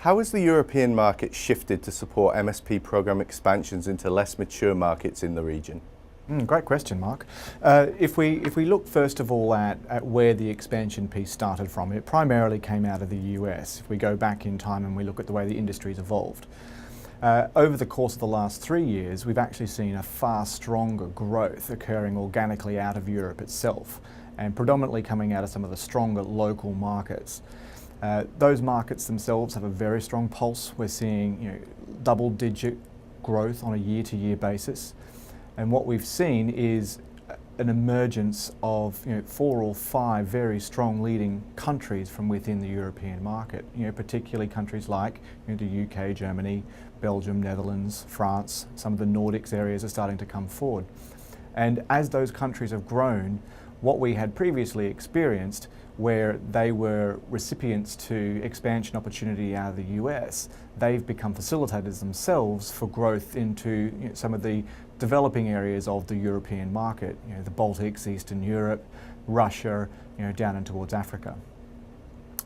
How has the European market shifted to support MSP program expansions into less mature markets in the region? Great question, Mark. If we look first of all at where the expansion piece started from, it primarily came out of the US. If we go back in time and we look at the way the industry's evolved. Over the course of the last 3 years, we've actually seen a far stronger growth occurring organically out of Europe itself, and predominantly coming out of some of the stronger local markets. Those markets themselves have a very strong pulse. We're seeing double-digit growth on a year-to-year basis. And what we've seen is an emergence of 4 or 5 very strong leading countries from within the European market, particularly countries like the UK, Germany, Belgium, Netherlands, France. Some of the Nordics areas are starting to come forward. And as those countries have grown, what we had previously experienced, where they were recipients to expansion opportunity out of the US, they've become facilitators themselves for growth into some of the developing areas of the European market, the Baltics, Eastern Europe, Russia, down and towards Africa.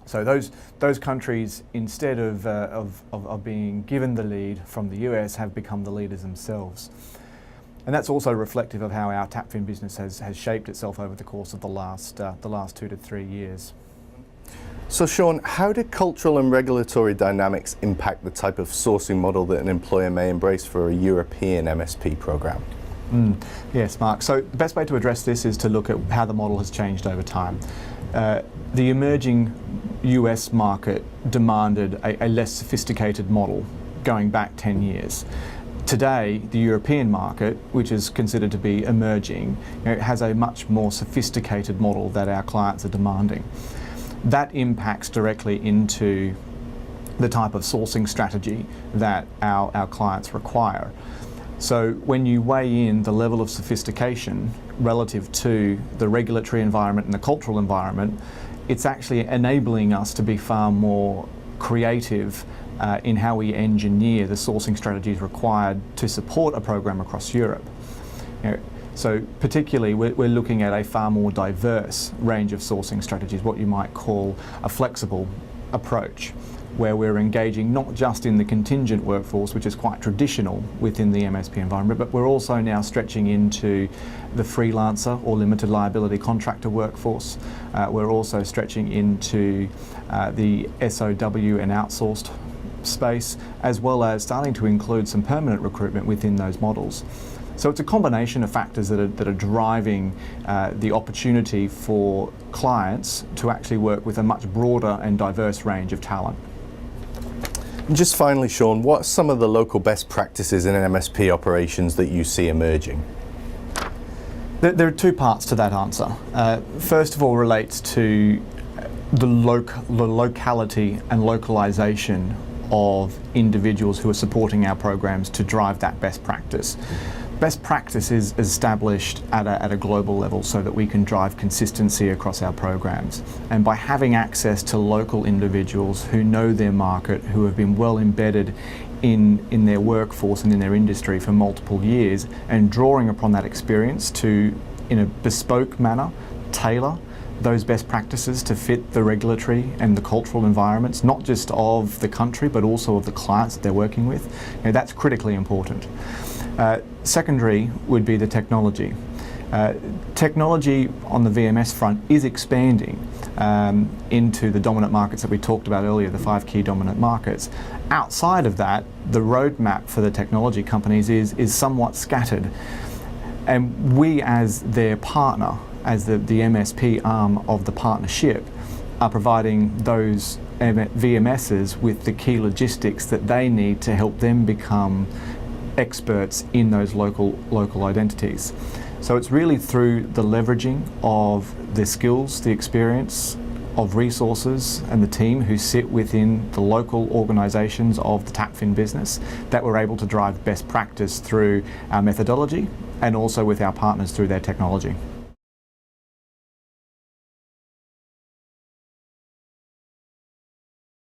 So those countries, instead of being given the lead from the US, have become the leaders themselves. And that's also reflective of how our TAPFIN business has shaped itself over the course of the last 2 to 3 years. So Sean, how do cultural and regulatory dynamics impact the type of sourcing model that an employer may embrace for a European MSP program? Yes, Mark. So the best way to address this is to look at how the model has changed over time. The emerging US market demanded a less sophisticated model going back 10 years. Today, the European market, which is considered to be emerging, has a much more sophisticated model that our clients are demanding. That impacts directly into the type of sourcing strategy that our clients require. So when you weigh in the level of sophistication relative to the regulatory environment and the cultural environment, it's actually enabling us to be far more creative in how we engineer the sourcing strategies required to support a program across Europe. So particularly we're looking at a far more diverse range of sourcing strategies, what you might call a flexible approach, where we're engaging not just in the contingent workforce, which is quite traditional within the MSP environment, but we're also now stretching into the freelancer or limited liability contractor workforce. We're also stretching into the SOW and outsourced space, as well as starting to include some permanent recruitment within those models. So it's a combination of factors that are driving the opportunity for clients to actually work with a much broader and diverse range of talent. And just finally, Sean, what are some of the local best practices in MSP operations that you see emerging? There are 2 parts to that answer. First of all, relates to the locality and localization of individuals who are supporting our programs to drive that best practice. Best practice is established at a global level so that we can drive consistency across our programs. And by having access to local individuals who know their market, who have been well embedded in their workforce and in their industry for multiple years, and drawing upon that experience to, in a bespoke manner, tailor those best practices to fit the regulatory and the cultural environments, not just of the country, but also of the clients that they're working with. That's critically important. Secondary would be the technology. Technology on the VMS front is expanding into the dominant markets that we talked about earlier, the 5 key dominant markets. Outside of that, the roadmap for the technology companies is somewhat scattered. And we, as their partner, as the MSP arm of the partnership, are providing those VMSs with the key logistics that they need to help them become experts in those local identities. So it's really through the leveraging of the skills, the experience of resources and the team who sit within the local organisations of the TAPFIN business that we're able to drive best practice through our methodology and also with our partners through their technology.